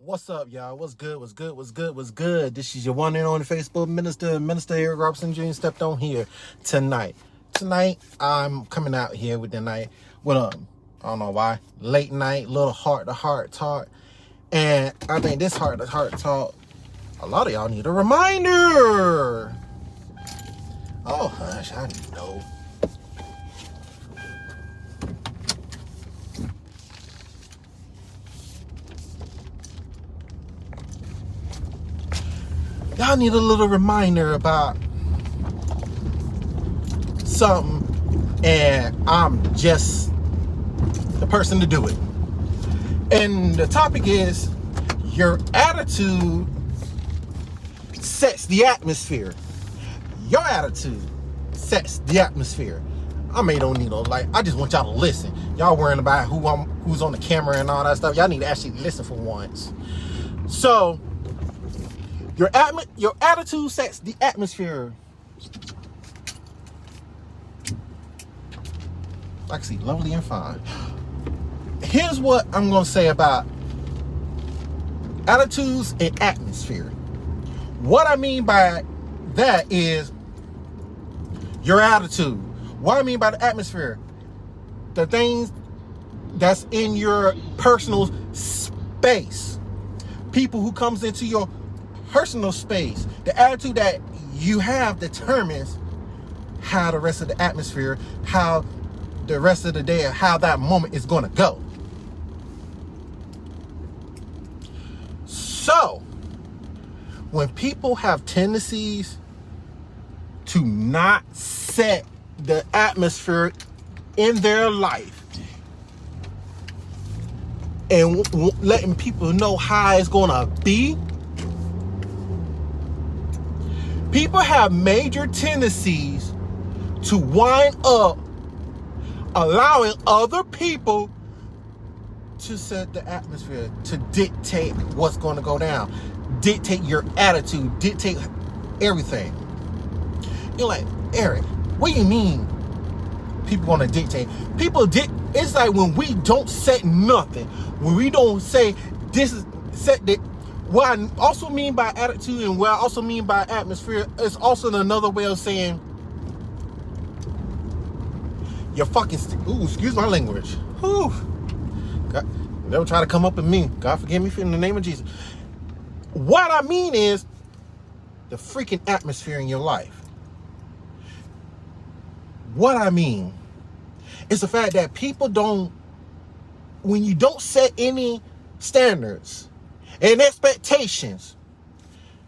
What's up, y'all? What's good? What's good? What's good? What's good? This is your one and only Facebook Minister Eric Robinson Jr. stepped on here tonight. Tonight, I'm coming out here with I don't know why, late night, little heart-to-heart talk. And I think this heart-to-heart talk, a lot of y'all need a reminder. Oh, hush, I know. Y'all need a little reminder about something, and I'm just the person to do it. And the topic is your attitude sets the atmosphere. Your attitude sets the atmosphere. I don't need no I just want y'all to listen. Y'all worrying about who's on the camera and all that stuff. Y'all need to actually listen for once. So your attitude sets the atmosphere. I can see lovely and fine. Here's what I'm going to say about attitudes and atmosphere. What I mean by that is your attitude. What I mean by the atmosphere, the things that's in your personal space. People who comes into your personal space. The attitude that you have determines how the rest of the atmosphere, how the rest of the day, how that moment is going to go. So, when people have tendencies to not set the atmosphere in their life and letting people know how it's going to be, people have major tendencies to wind up allowing other people to set the atmosphere, to dictate what's going to go down, dictate your attitude, dictate everything. You're like, Eric, what do you mean people going to dictate? It's like when we don't set nothing, when we don't say this is set the. What I also mean by attitude and what I also mean by atmosphere is also another way of saying you're fucking excuse my language. Whew. God, never try to come up with me. God forgive me in the name of Jesus. What I mean is the freaking atmosphere in your life. What I mean is the fact that people when you don't set any standards and expectations,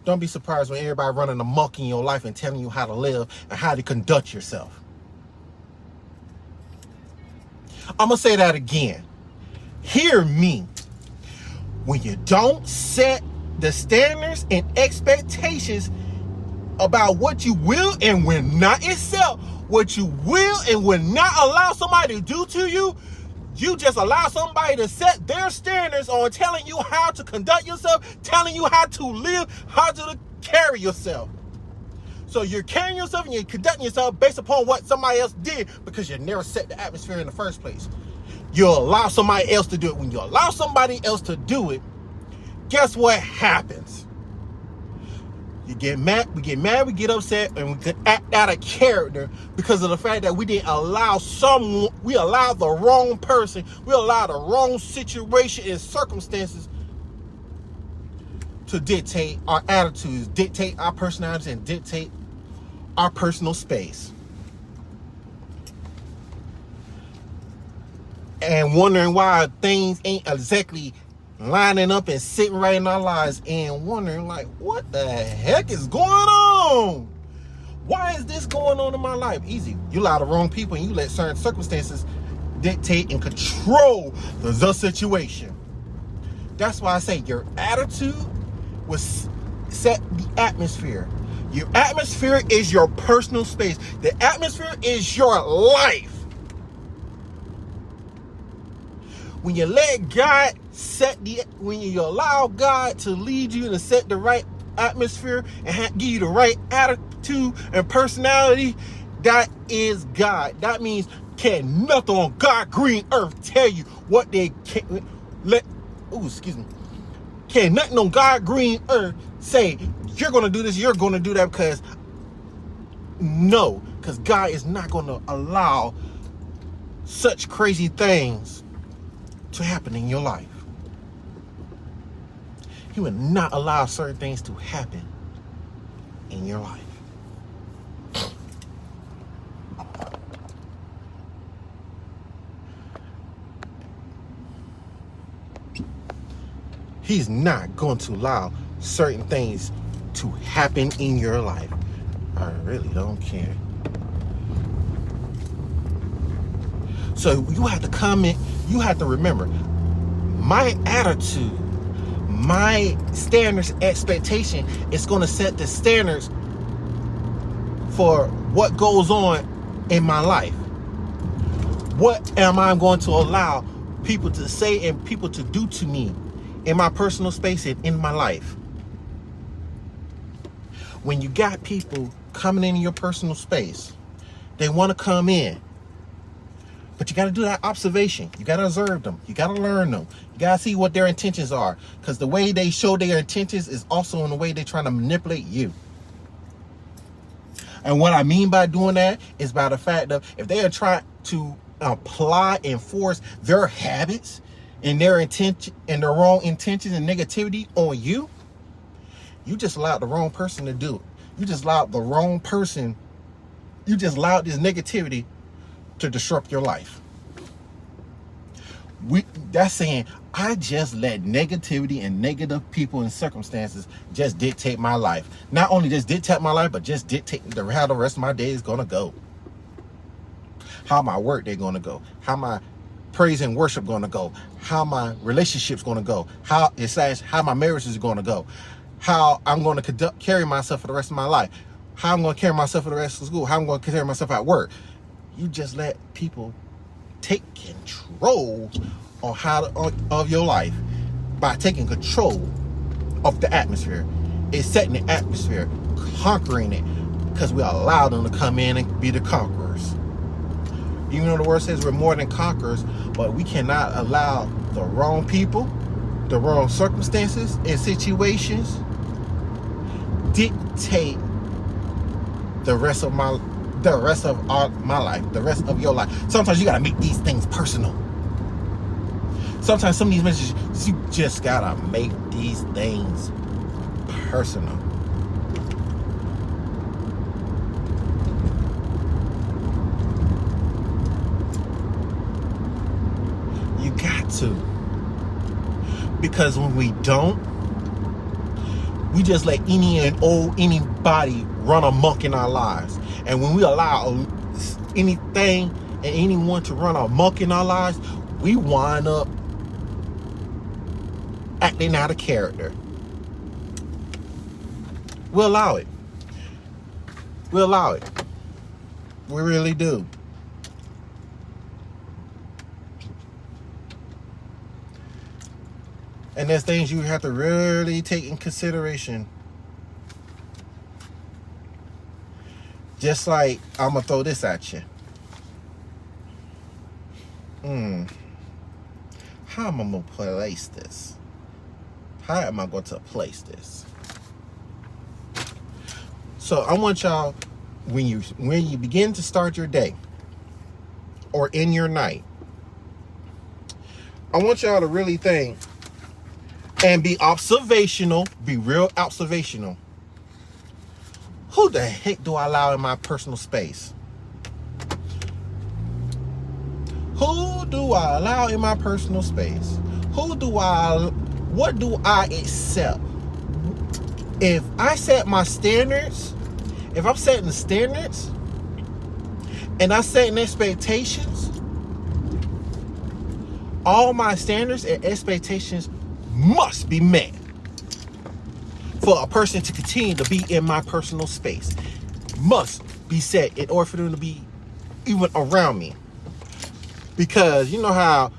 don't be surprised when everybody running amok in your life and telling you how to live and how to conduct yourself. I'm going to say that again. Hear me. When you don't set the standards and expectations about what you will and will not accept, what you will and will not allow somebody to do to you, you just allow somebody to set their standards on telling you how to conduct yourself, telling you how to live, how to carry yourself. So you're carrying yourself and you're conducting yourself based upon what somebody else did because you never set the atmosphere in the first place. You allow somebody else to do it. When you allow somebody else to do it, guess what happens? We get mad, we get upset, and we can act out of character because of the fact that we didn't allow we allowed the wrong person, we allowed the wrong situation and circumstances to dictate our attitudes, dictate our personalities, and dictate our personal space. And wondering why things ain't exactly lining up and sitting right in our lives and wondering what the heck is going on? Why is this going on in my life? Easy. You allow the wrong people and you let certain circumstances dictate and control the situation. That's why I say your attitude will set the atmosphere. Your atmosphere is your personal space. The atmosphere is your life. When you let God when you allow God to lead you and set the right atmosphere and give you the right attitude and personality, that is God. That means can nothing on God green earth tell you what they can Can't nothing on God green earth say you're going to do this, you're going to do that, because no, because God is not going to allow such crazy things to happen in your life. He will not allow certain things to happen in your life. He's not going to allow certain things to happen in your life. I really don't care. So you have to comment, you have to remember, my attitude, my standards, expectation is going to set the standards for what goes on in my life. What am I going to allow people to say and people to do to me in my personal space and in my life? When you got people coming into your personal space, they want to come in, but you got to do that observation. You got to observe them. You got to learn them. You got to see what their intentions are, because the way they show their intentions is also in the way they're trying to manipulate you. And what I mean by doing that is by the fact of, if they are trying to apply and force their habits and their intention and their wrong intentions and negativity on you, you just allowed the wrong person to do it. You just allowed the wrong person. You just allowed this negativity to disrupt your life. That's saying, I just let negativity and negative people and circumstances just dictate my life. Not only just dictate my life, but just dictate how the rest of my day is going to go. How my work day going to go. How my praise and worship going to go. How my relationship's going to go. How my marriage is going to go. How I'm going to carry myself for the rest of my life. How I'm going to carry myself for the rest of school. How I'm going to carry myself at work. You just let people take control of your life by taking control of the atmosphere. It's setting the atmosphere, conquering it, because we allow them to come in and be the conquerors. Even though the word says we're more than conquerors, but we cannot allow the wrong people, the wrong circumstances and situations dictate the rest of my life, the rest of your life. Sometimes you gotta make these things personal. Sometimes some of these messages, you just gotta make these things personal. You got to. Because when we don't, we just let anybody run amok in our lives. And when we allow anything and anyone to run amok in our lives, we wind up acting out of character. We'll allow it. We'll allow it. We really do. And there's things you have to really take in consideration. Just like, I'm going to throw this at you. How am I going to place this? How am I going to place this? So I want y'all, when you begin to start your day or in your night, I want y'all to really think and be observational, be real observational. Who the heck do I allow in my personal space? Who do I allow in my personal space? What do I accept? If I set my standards, if I'm setting the standards and I'm setting expectations, all my standards and expectations must be met for a person to continue to be in my personal space. Must be set in order for them to be even around me. Because you know how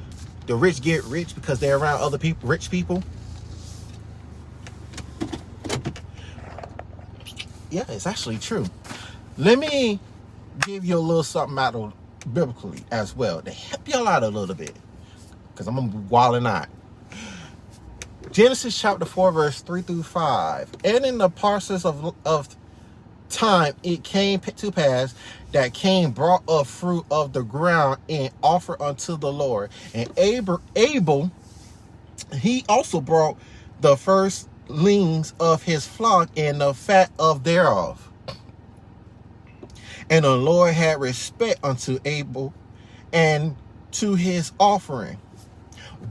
the rich get rich because they're around other people, rich people? Yeah, it's actually true. Let me give you a little something out of biblically as well to help y'all out a little bit. Because I'm wilding out. Genesis chapter 4, verse 3 through 5. And in the process of time, it came to pass that Cain brought up fruit of the ground and offered unto the Lord. And Abel, he also brought the firstlings of his flock and the fat of thereof. And the Lord had respect unto Abel and to his offering.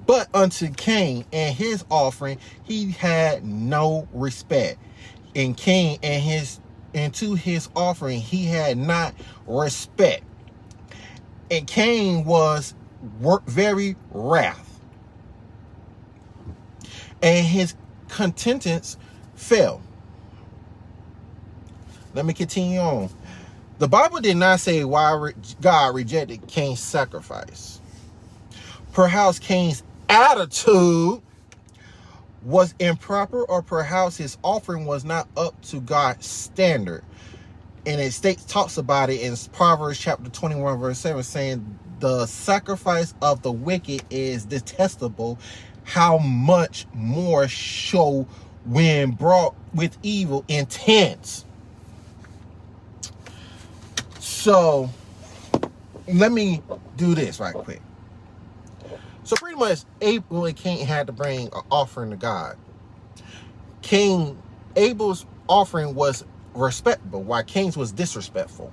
But unto Cain and his offering he had no respect. And Cain and to his offering he had not respect. And Cain was very wrath, and his countenance fell. Let me continue on. The Bible did not say why God rejected Cain's sacrifice. Perhaps Cain's attitude was improper, or perhaps his offering was not up to God's standard. And it talks about it in Proverbs chapter 21, verse 7, saying, the sacrifice of the wicked is detestable. How much more so when brought with evil intent. So let me do this right quick. So pretty much Abel and Cain had to bring an offering to God. Abel's offering was respectable, while Cain's was disrespectful.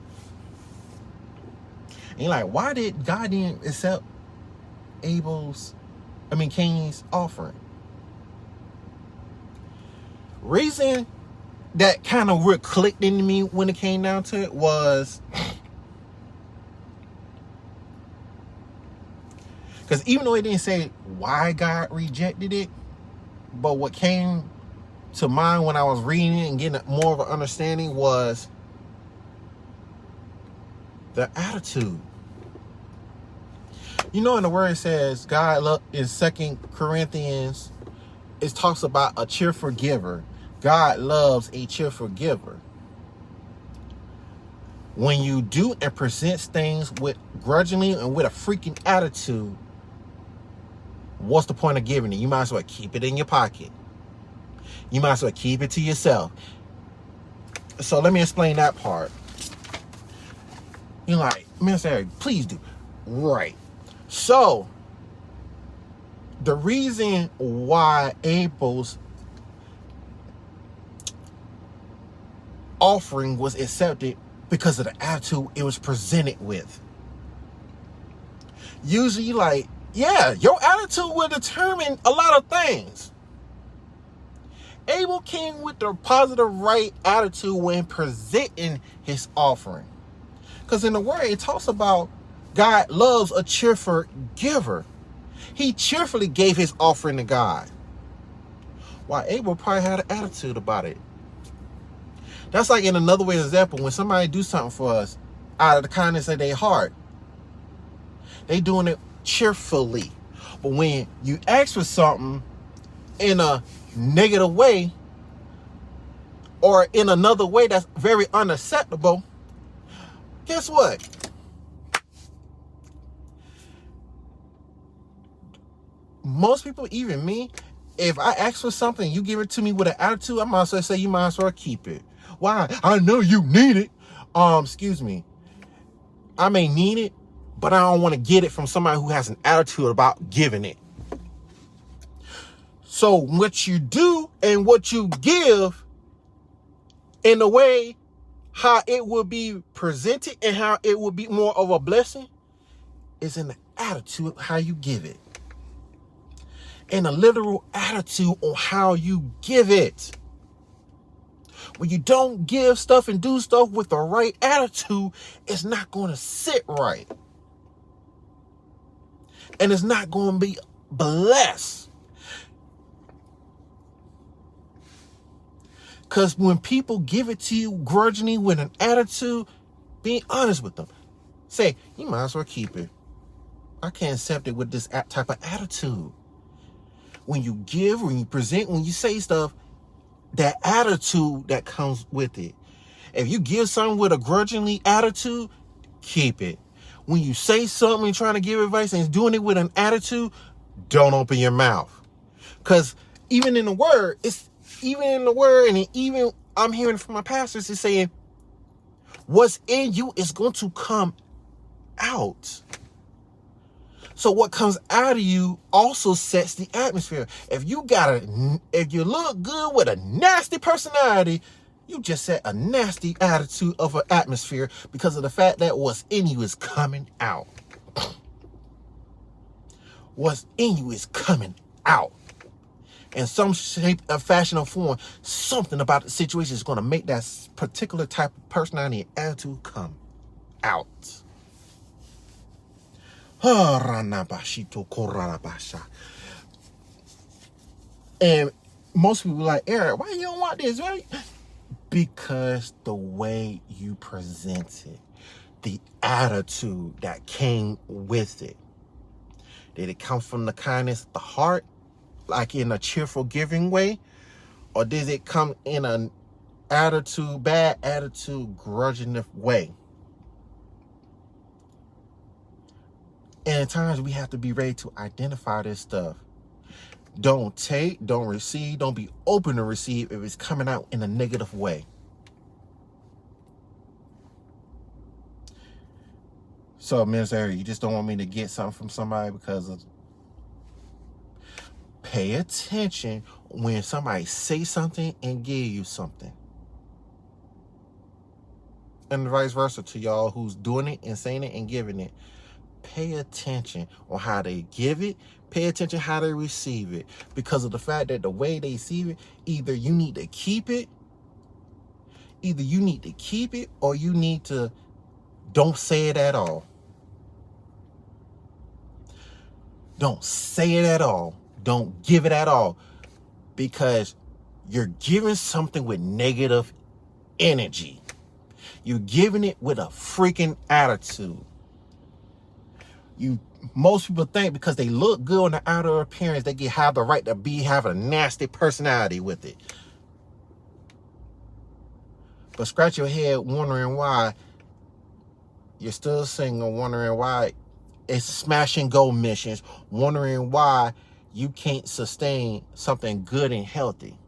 And you're like, why did God didn't accept Cain's offering? Reason that kind of really clicked into me when it came down to it was because even though it didn't say why God rejected it, but what came to mind when I was reading it and getting more of an understanding was the attitude. You know, in the word it says, God in 2 Corinthians, it talks about a cheerful giver. God loves a cheerful giver. When you do and present things with grudgingly and with a freaking attitude, what's the point of giving it? You might as well keep it in your pocket. You might as well keep it to yourself. So let me explain that part. You're like, Minister, please do. Right. So the reason why Abel's offering was accepted because of the attitude it was presented with. Usually, like, yeah, your attitude will determine a lot of things. Abel came with the positive right attitude when presenting his offering. Because in the word, it talks about God loves a cheerful giver. He cheerfully gave his offering to God. While Abel probably had an attitude about it. That's like in another way example, when somebody do something for us out of the kindness of their heart, they doing it cheerfully. But when you ask for something in a negative way or in another way that's very unacceptable, guess what? Most people, even me, if I ask for something, you give it to me with an attitude, I might as well say you might as well keep it. Why? I know you need it. Excuse me. I may need it, but I don't want to get it from somebody who has an attitude about giving it. So what you do and what you give in the way how it will be presented and how it will be more of a blessing is in the attitude of how you give it. And a literal attitude on how you give it. When you don't give stuff and do stuff with the right attitude, it's not going to sit right. And it's not going to be blessed. Because when people give it to you grudgingly with an attitude, being honest with them. Say, you might as well keep it. I can't accept it with this type of attitude. When you give, when you present, when you say stuff, that attitude that comes with it. If you give something with a grudgingly attitude, keep it. When you say something and trying to give advice and doing it with an attitude, don't open your mouth. Because even in the word, and even I'm hearing from my pastors is saying, what's in you is going to come out. So what comes out of you also sets the atmosphere. If you look good with a nasty personality, you just set a nasty attitude of an atmosphere because of the fact that what's in you is coming out. What's in you is coming out. In some shape, or fashion, or form, something about the situation is going to make that particular type of personality and attitude come out. And most people are like, Eric, why you don't want this, right? Because the way you present it, the attitude that came with it. Did it come from the kindness of the heart, like in a cheerful giving way? Or did it come in an bad attitude, grudging way? And at times we have to be ready to identify this stuff. Don't take, don't receive, don't be open to receive if it's coming out in a negative way. So, Minister Harry, you just don't want me to get something from somebody because of... Pay attention when somebody say something and give you something. And vice versa to y'all who's doing it and saying it and giving it. Pay attention on how they give it. Pay attention how they receive it. Because of the fact that the way they receive it, either you need to keep it or you need to don't say it at all. Don't say it at all. Don't give it at all. Because you're giving something with negative energy. You're giving it with a freaking attitude. Most people think because they look good on the outer appearance, they have the right to have a nasty personality with it. But scratch your head wondering why you're still single, wondering why it's smash and go missions, wondering why you can't sustain something good and healthy.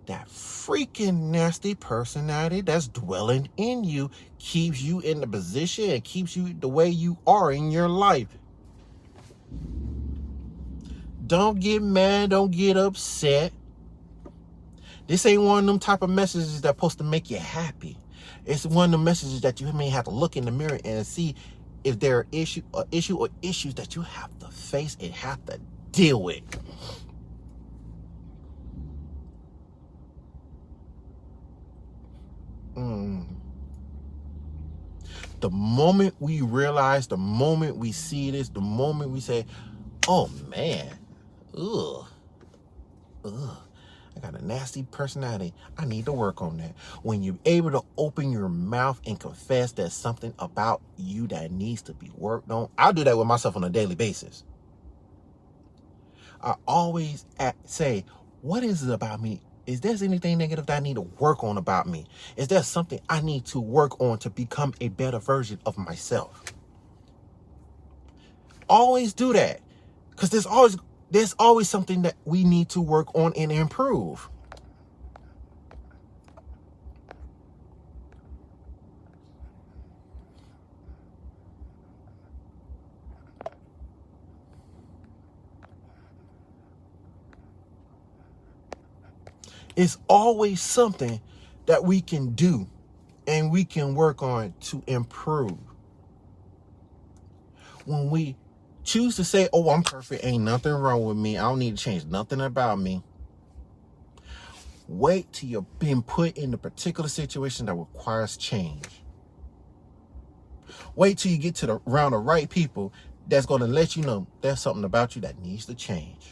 That freaking nasty personality that's dwelling in you keeps you in the position and keeps you the way you are in your life. Don't get mad. Don't get upset. This ain't one of them type of messages that's supposed to make you happy. It's one of the messages that you may have to look in the mirror and see if there are issues that you have to face and have to deal with. The moment we realize, the moment we see this, the moment we say, oh man, I got a nasty personality. I need to work on that. When you're able to open your mouth and confess there's something about you that needs to be worked on. I do that with myself on a daily basis. I always say, what is it about me? Is there anything negative that I need to work on about me? Is there something I need to work on to become a better version of myself? Always do that. Because there's always something that we need to work on and improve. It's always something that we can do and we can work on to improve. When we choose to say, oh, I'm perfect, ain't nothing wrong with me, I don't need to change nothing about me. Wait till you're being put in a particular situation that requires change. Wait till you get around the right people that's going to let you know there's something about you that needs to change.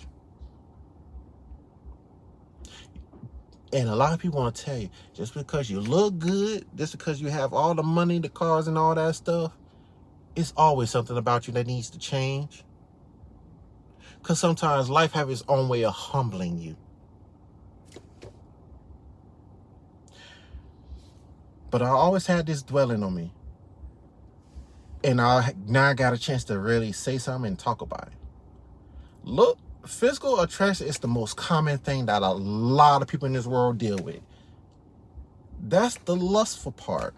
And a lot of people want to tell you, just because you look good, just because you have all the money, the cars and all that stuff, it's always something about you that needs to change. Because sometimes life has its own way of humbling you. But I always had this dwelling on me. And now I got a chance to really say something and talk about it. Look Physical attraction is the most common thing that a lot of people in this world deal with. That's the lustful part.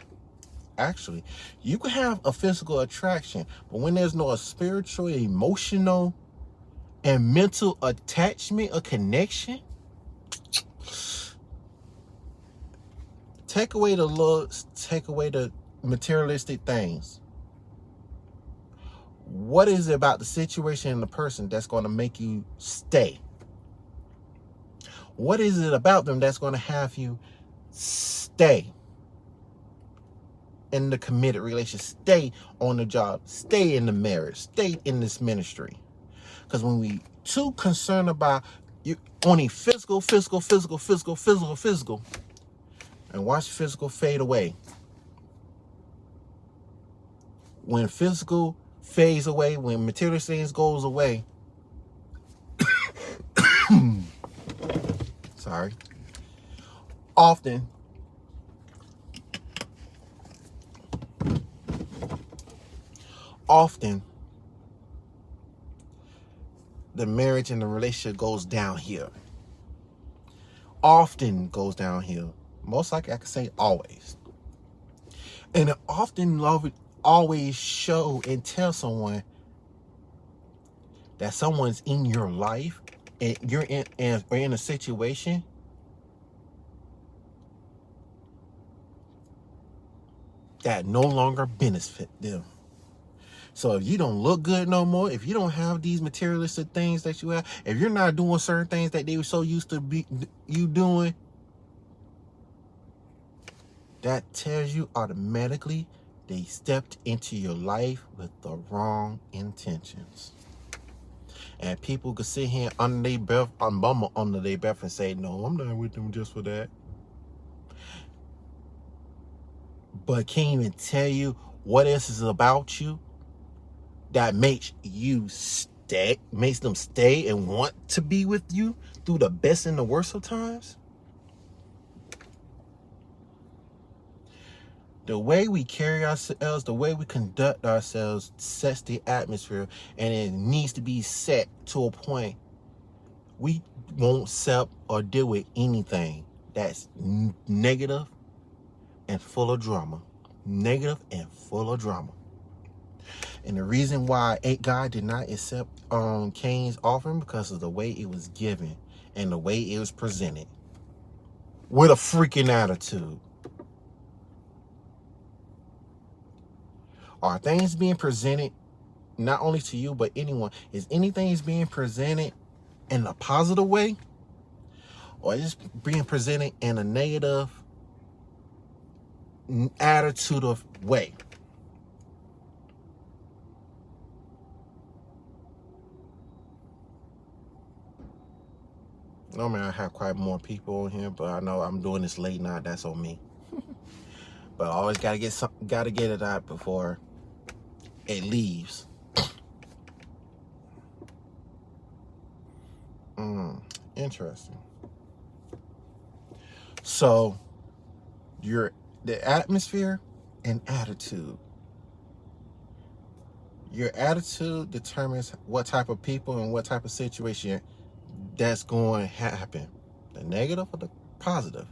Actually, you can have a physical attraction, but when there's no spiritual, emotional, and mental attachment or connection, take away the looks, take away the materialistic things. What is it about the situation and the person that's going to make you stay? What is it about them that's going to have you stay in the committed relationship, stay on the job, stay in the marriage, stay in this ministry? Because when we too concerned about you only physical, and watch physical fade away. When physical fades away, when material things goes away, sorry, often the marriage and the relationship goes downhill. Often goes downhill. Most likely, I could say always. And it often always show and tell someone that someone's in your life and you're in a situation that no longer benefit them. So if you don't look good no more, if you don't have these materialistic things that you have, if you're not doing certain things that they were so used to you doing, that tells you automatically they stepped into your life with the wrong intentions. And people could sit here under their breath, under their breath and say, no, I'm not with them just for that. But can't even tell you what else is about you that makes them stay and want to be with you through the best and the worst of times. The way we carry ourselves, the way we conduct ourselves sets the atmosphere, and it needs to be set to a point we won't accept or deal with anything that's negative and full of drama. Negative and full of drama. And the reason why God did not accept Cain's offering, because of the way it was given and the way it was presented with a freaking attitude. Are things being presented not only to you but anyone? Is anything is being presented in a positive way, or is it being presented in a negative attitude of way? Normally I have quite more people on here, but I know I'm doing this late night. That's on me. But I always gotta get it out before it leaves. Interesting. So the atmosphere and attitude. Your attitude determines what type of people and what type of situation that's going to happen. The negative or the positive.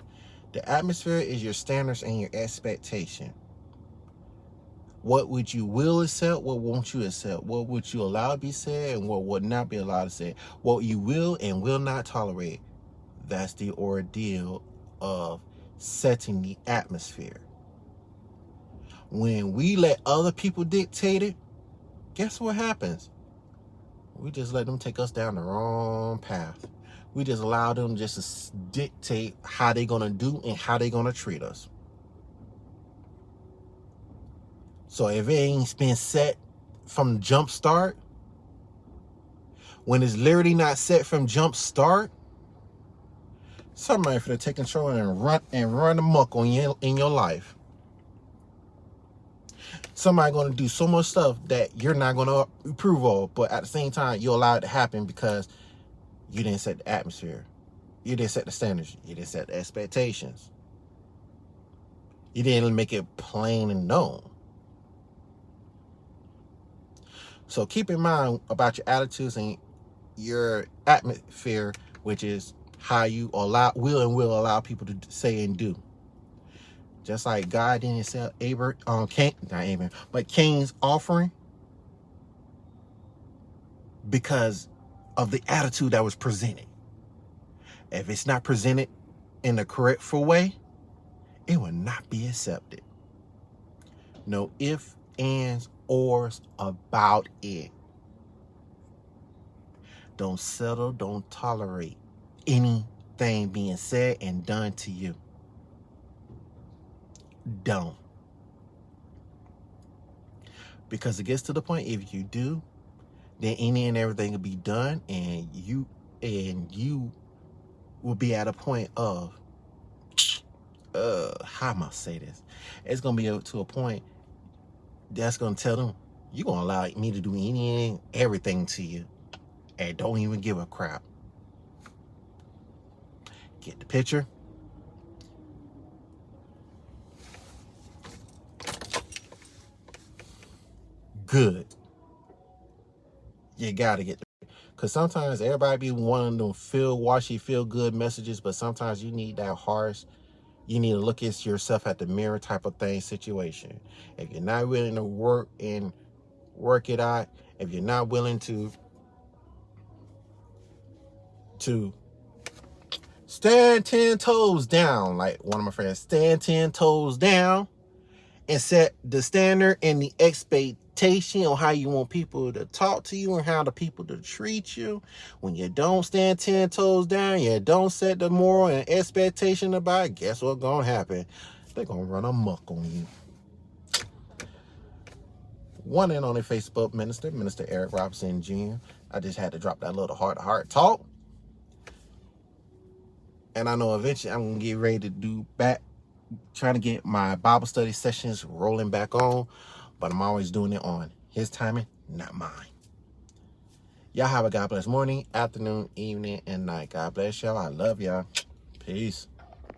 The atmosphere is your standards and your expectation. What would you will accept? What won't you accept? What would you allow to be said and what would not be allowed to say? What you will and will not tolerate. That's the ordeal of setting the atmosphere. When we let other people dictate it, guess what happens? We just let them take us down the wrong path. We just allow them just to dictate how they're going to do and how they're going to treat us. So if it ain't been set from jump start, when it's literally not set from jump start, somebody finna take control and run amok on in your life. Somebody gonna do so much stuff that you're not gonna approve of, but at the same time, you allow it to happen because you didn't set the atmosphere. You didn't set the standards. You didn't set the expectations. You didn't make it plain and known. So keep in mind about your attitudes and your atmosphere, which is how you will allow people to say and do. Just like God didn't accept Cain's offering because of the attitude that was presented. If it's not presented in the correct way, it will not be accepted. No ifs, ands, ors about it. Don't settle, don't tolerate anything being said and done to you. Don't. Because it gets to the point, if you do, then any and everything will be done, and you will be at a point of how am I say this? It's gonna be to a point that's gonna tell them, you're gonna allow me to do any and everything to you and don't even give a crap. Get the picture? Good. You gotta get the, because sometimes everybody be wanting to feel good messages, but sometimes you need that harsh, you need to look at yourself at the mirror type of thing situation. If you're not willing to work it out, if you're not willing to stand 10 toes down, like one of my friends, stand 10 toes down and set the standard and the expectation on how you want people to talk to you and how the people to treat you. When you don't stand 10 toes down, you don't set the moral and expectation about it, guess what's gonna happen? They're gonna run amok on you. One and only Facebook Minister Eric Robinson Jr. I just had to drop that little heart-to-heart talk. And I know eventually I'm gonna get ready to do back, trying to get my Bible study sessions rolling back on, but I'm always doing it on his timing, not mine. Y'all have a God bless morning, afternoon, evening, and night. God bless y'all. I love y'all. Peace.